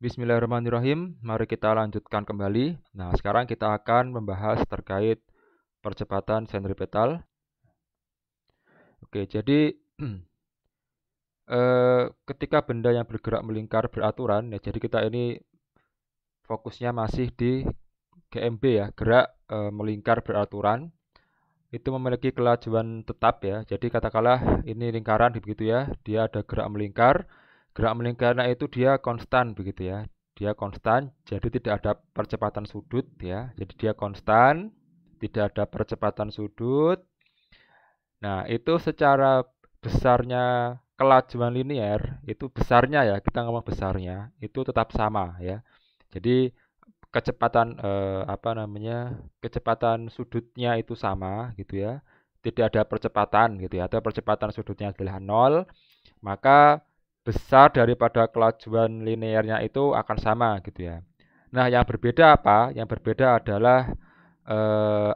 Bismillahirrahmanirrahim. Mari kita lanjutkan kembali. Nah, sekarang kita akan membahas terkait percepatan sentripetal. Oke, jadi ketika benda yang bergerak melingkar beraturan, ya, jadi kita ini fokusnya masih di GMB ya, gerak melingkar beraturan. Itu memiliki kelajuan tetap ya. Jadi katakanlah ini lingkaran begitu ya, dia ada gerak melingkar. Gerak melingkarnya itu dia konstan begitu ya. Dia konstan, jadi tidak ada percepatan sudut ya. Jadi dia konstan, tidak ada percepatan sudut. Nah, itu secara besarnya kelajuan linear, itu besarnya ya, kita ngomong besarnya, itu tetap sama ya. Jadi kecepatan kecepatan sudutnya itu sama gitu ya, tidak ada percepatan gitu ya, atau percepatan sudutnya adalah nol, maka besar daripada kelajuan linearnya itu akan sama gitu ya. Nah, yang berbeda apa? Yang berbeda adalah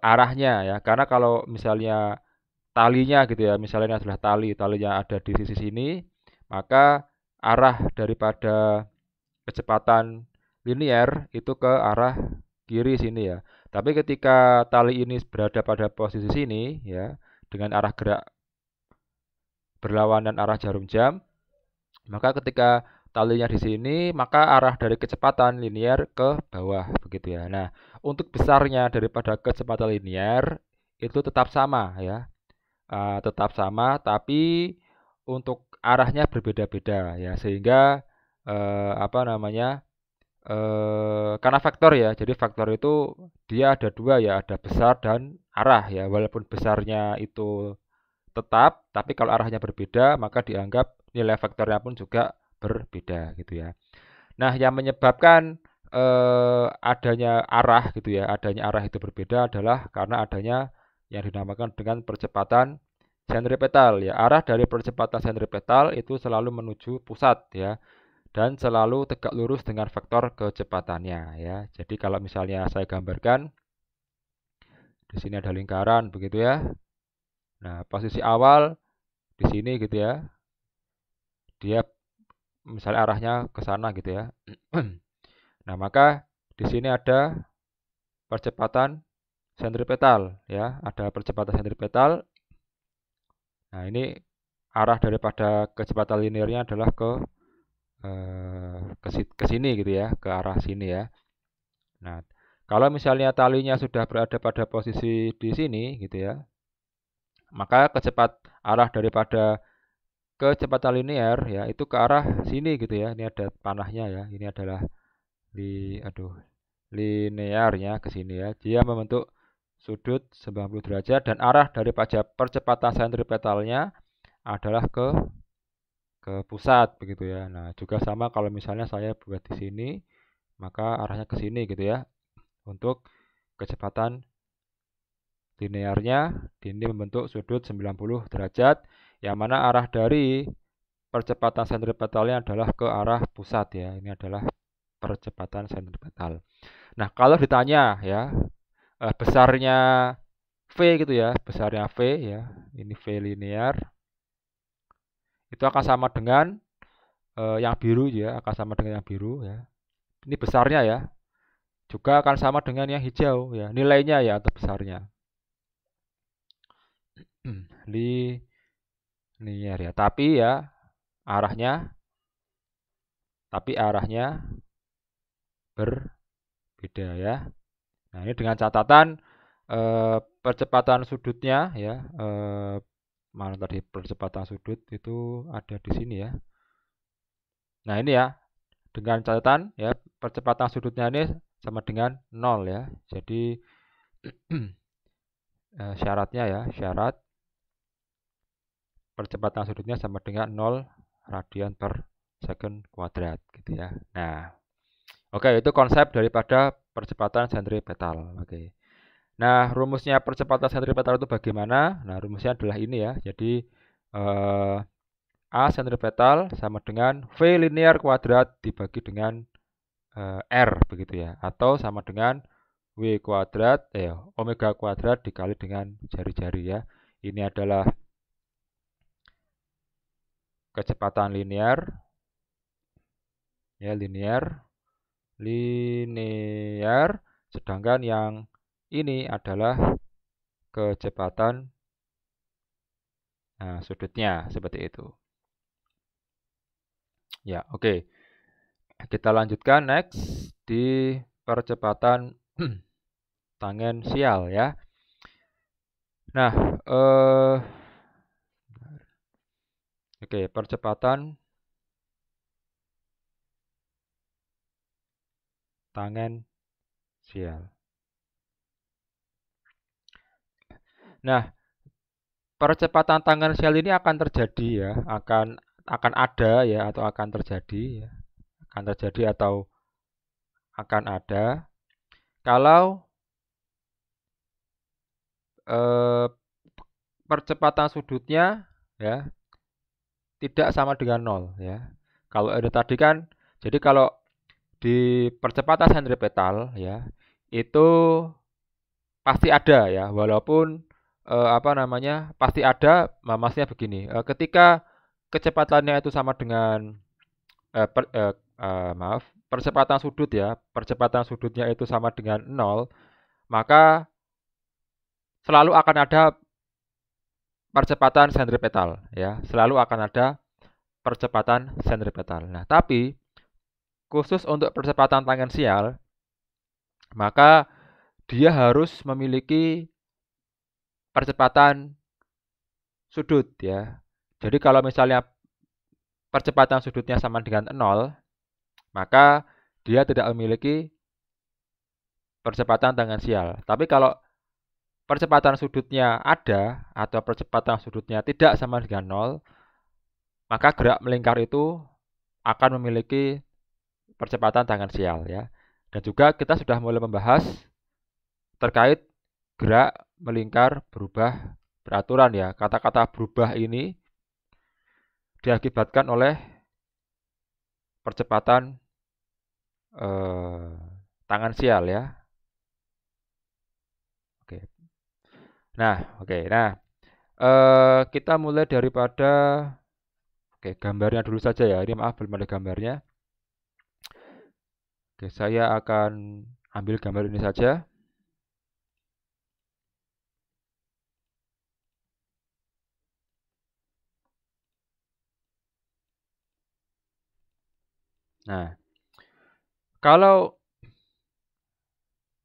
arahnya ya, karena kalau misalnya talinya gitu ya, misalnya ini adalah talinya ada di sisi sini, maka arah daripada kecepatan linear itu ke arah kiri sini ya. Tapi ketika tali ini berada pada posisi sini ya, dengan arah gerak berlawanan arah jarum jam, maka ketika talinya di sini, maka arah dari kecepatan linear ke bawah begitu ya. Nah, untuk besarnya daripada kecepatan linear itu tetap sama ya. Tetap sama, tapi untuk arahnya berbeda-beda ya, sehingga karena faktor ya, jadi faktor itu dia ada dua ya, ada besar dan arah ya. Walaupun besarnya itu tetap, tapi kalau arahnya berbeda, maka dianggap nilai faktornya pun juga berbeda gitu ya. Nah, yang menyebabkan adanya arah gitu ya, adanya arah itu berbeda adalah karena adanya yang dinamakan dengan percepatan sentripetal ya. Arah dari percepatan sentripetal itu selalu menuju pusat ya, dan selalu tegak lurus dengan vektor kecepatannya ya. Jadi kalau misalnya saya gambarkan di sini ada lingkaran begitu ya. Nah, posisi awal di sini gitu ya. Dia misalnya arahnya ke sana gitu ya. Nah, maka di sini ada percepatan sentripetal ya, ada percepatan sentripetal. Nah, ini arah daripada kecepatan linearnya adalah ke sini gitu ya, ke arah sini ya. Nah, kalau misalnya talinya sudah berada pada posisi di sini gitu ya, maka arah daripada kecepatan linear ya itu ke arah sini gitu ya. Ini ada panahnya ya. Ini adalah linearnya ke sini ya. Dia membentuk sudut 90 derajat dan arah daripada percepatan sentripetalnya adalah ke pusat begitu ya. Nah, juga sama kalau misalnya saya buat di sini, maka arahnya ke sini gitu ya. Untuk kecepatan linearnya ini membentuk sudut 90 derajat, yang mana arah dari percepatan sentripetalnya adalah ke arah pusat ya. Ini adalah percepatan sentripetal. Nah, kalau ditanya ya, besarnya V gitu ya, besarnya V ya, ini V linear, itu akan sama dengan yang biru ya, akan sama dengan yang biru ya. Ini besarnya ya, juga akan sama dengan yang hijau ya, nilainya ya atau besarnya. Linear ya, arahnya arahnya berbeda ya. Nah, ini dengan catatan percepatan sudutnya ya, mana tadi percepatan sudut itu ada di sini ya. Nah, ini ya, dengan catatan ya, percepatan sudutnya ini sama dengan 0 ya. Jadi syaratnya ya, syarat percepatan sudutnya sama dengan 0 radian per second kuadrat gitu ya. Nah, oke, itu konsep daripada percepatan sentripetal. Oke. Nah, rumusnya percepatan sentripetal itu bagaimana? Nah, rumusnya adalah ini ya. Jadi A sentripetal sama dengan V linear kuadrat dibagi dengan R begitu ya. Atau sama dengan W kuadrat, omega kuadrat dikali dengan jari-jari ya. Ini adalah kecepatan linear ya, linear linear, sedangkan yang ini adalah kecepatan sudutnya, seperti itu. Ya, oke. Kita lanjutkan next di percepatan tangensial ya. Nah, oke, percepatan tangensial. Nah, percepatan tangensial ini akan terjadi ya, akan ada ya, atau akan terjadi ya, akan terjadi atau akan ada kalau percepatan sudutnya ya tidak sama dengan 0 ya. Kalau ada tadi kan, jadi kalau di percepatan sentripetal ya itu pasti ada ya, walaupun pasti ada. Maksudnya begini, ketika kecepatannya itu sama dengan percepatan sudut ya, percepatan sudutnya itu sama dengan 0, maka selalu akan ada percepatan sentripetal ya, selalu akan ada percepatan sentripetal. Nah, tapi khusus untuk percepatan tangensial, maka dia harus memiliki percepatan sudut ya. Jadi kalau misalnya percepatan sudutnya sama dengan 0, maka dia tidak memiliki percepatan tangensial. Tapi kalau percepatan sudutnya ada atau percepatan sudutnya tidak sama dengan 0, maka gerak melingkar itu akan memiliki percepatan tangensial ya. Dan juga kita sudah mulai membahas terkait gerak melingkar berubah beraturan ya. Kata-kata berubah ini diakibatkan oleh percepatan tangensial ya. Oke. Nah, kita mulai daripada gambarnya dulu saja ya. Ini maaf belum ada gambarnya. Oke, saya akan ambil gambar ini saja. Nah, kalau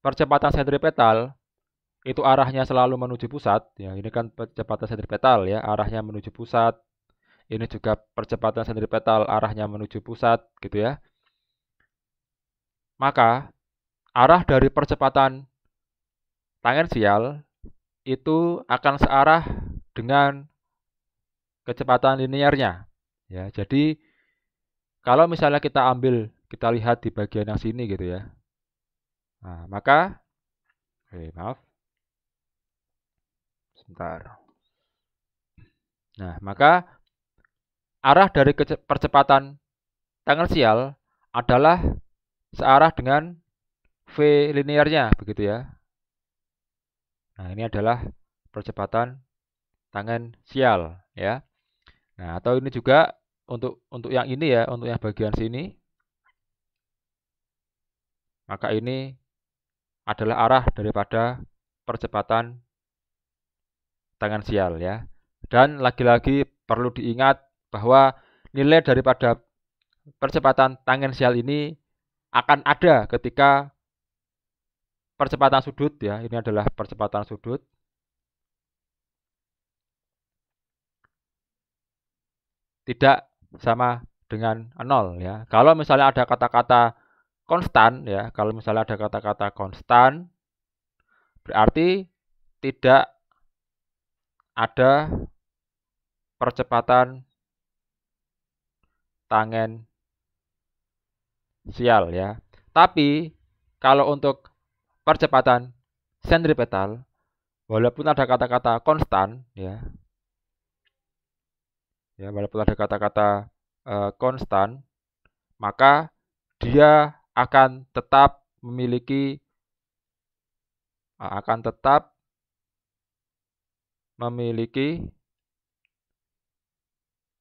percepatan sentripetal itu arahnya selalu menuju pusat, ya ini kan percepatan sentripetal ya, arahnya menuju pusat. Ini juga percepatan sentripetal arahnya menuju pusat, gitu ya. Maka arah dari percepatan tangensial itu akan searah dengan kecepatan linearnya. Ya, jadi kalau misalnya kita lihat di bagian yang sini gitu ya. Nah, maka maaf. Sebentar. Nah, maka arah dari percepatan tangensial adalah searah dengan V linearnya, begitu ya. Nah, ini adalah percepatan tangensial ya. Nah, atau ini juga untuk yang ini ya, untuk yang bagian sini. Maka ini adalah arah daripada percepatan tangensial ya. Dan lagi-lagi perlu diingat bahwa nilai daripada percepatan tangensial ini akan ada ketika percepatan sudut ya. Ini adalah percepatan sudut. Tidak sama dengan 0 ya. Kalau misalnya ada kata-kata konstan ya, kalau misalnya ada kata-kata konstan berarti tidak ada percepatan tangensial ya. Tapi kalau untuk percepatan sentripetal, walaupun ada kata-kata konstan ya, walaupun ada kata-kata konstan, maka dia akan tetap memiliki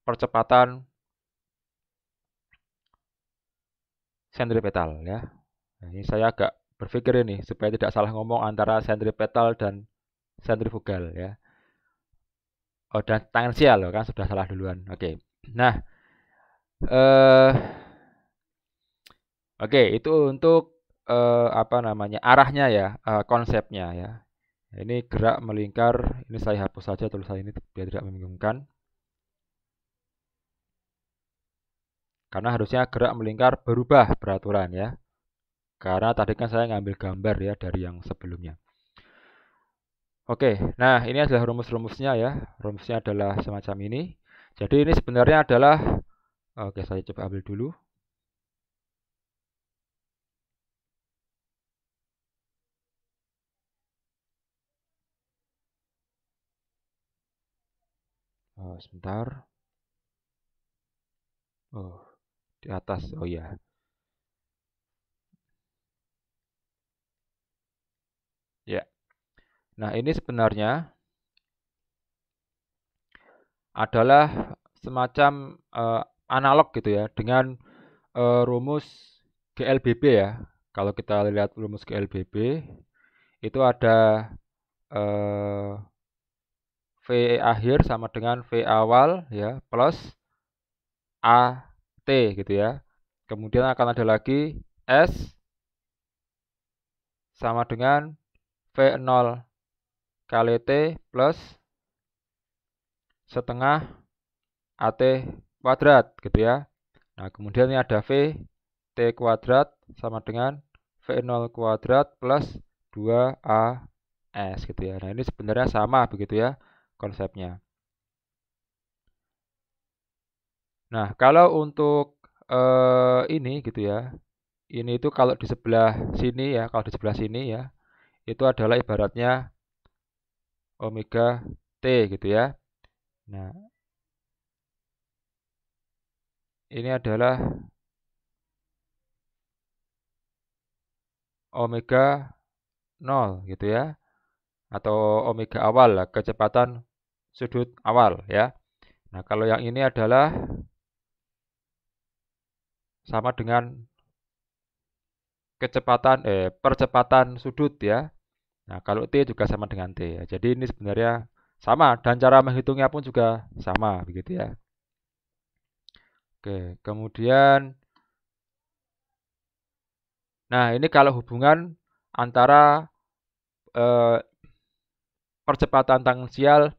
percepatan sentripetal ya. Nah, ini saya agak berpikir ini supaya tidak salah ngomong antara sentripetal dan sentrifugal ya. Oh, dan tangensial loh kan sudah salah duluan. Oke. Nah, eh oke, itu untuk apa namanya? Arahnya ya, konsepnya ya. Ini gerak melingkar, ini saya hapus saja tulisan ini biar tidak membingungkan. Karena harusnya gerak melingkar berubah peraturan ya. Karena tadi kan saya ngambil gambar ya dari yang sebelumnya. Oke, nah ini adalah rumus-rumusnya ya. Rumusnya adalah semacam ini. Jadi ini sebenarnya adalah, oke saya coba ambil dulu. Oh, sebentar. Oh, di atas. Oh ya. Ya. Nah, ini sebenarnya adalah semacam analog gitu ya dengan rumus GLBB ya. Kalau kita lihat rumus GLBB itu ada eh, V akhir sama dengan V awal ya plus AT gitu ya. Kemudian akan ada lagi S sama dengan V0 kali T plus setengah AT kuadrat gitu ya. Nah, kemudian ini ada V T kuadrat sama dengan V0 kuadrat plus 2AS gitu ya. Nah, ini sebenarnya sama begitu ya konsepnya. Nah, kalau untuk ini gitu ya. Ini itu kalau di sebelah sini ya, kalau di sebelah sini ya, itu adalah ibaratnya omega T gitu ya. Nah, ini adalah omega 0 gitu ya. Atau omega awal lah, kecepatan sudut awal ya. Nah, kalau yang ini adalah sama dengan percepatan sudut ya. Nah, kalau T juga sama dengan T ya. Jadi ini sebenarnya sama dan cara menghitungnya pun juga sama begitu ya. Oke, kemudian nah ini kalau hubungan antara eh, percepatan tangensial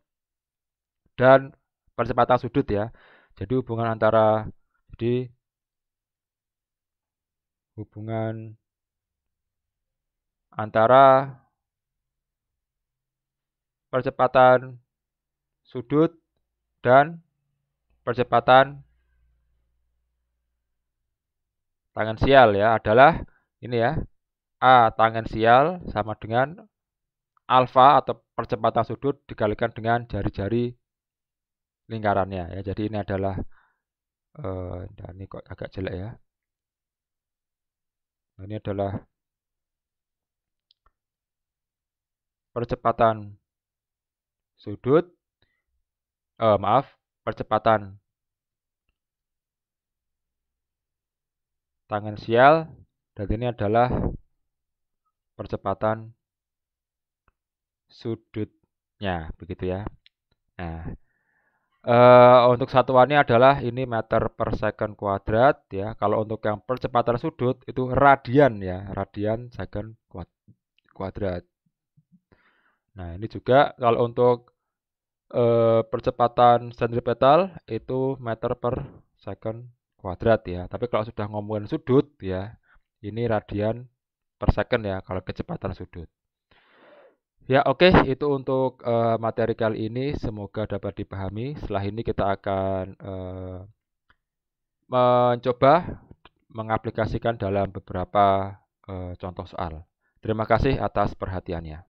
dan percepatan sudut ya. Jadi hubungan antara percepatan sudut dan percepatan tangensial ya adalah ini ya. A tangensial sama dengan alfa atau percepatan sudut dikalikan dengan jari-jari lingkarannya ya. Jadi ini adalah nah ini kok agak jelek ya. Nah, ini adalah percepatan sudut, maaf, percepatan tangensial dan ini adalah percepatan sudutnya begitu ya. Nah, untuk satuannya adalah ini meter per second kuadrat ya. Kalau untuk yang percepatan sudut itu radian ya, radian second kuadrat. Nah, ini juga kalau untuk percepatan sentripetal itu meter per second kuadrat ya. Tapi kalau sudah ngomongin sudut ya, ini radian per second ya kalau kecepatan sudut. Ya, oke, itu untuk materi kali ini semoga dapat dipahami. Setelah ini kita akan mencoba mengaplikasikan dalam beberapa contoh soal. Terima kasih atas perhatiannya.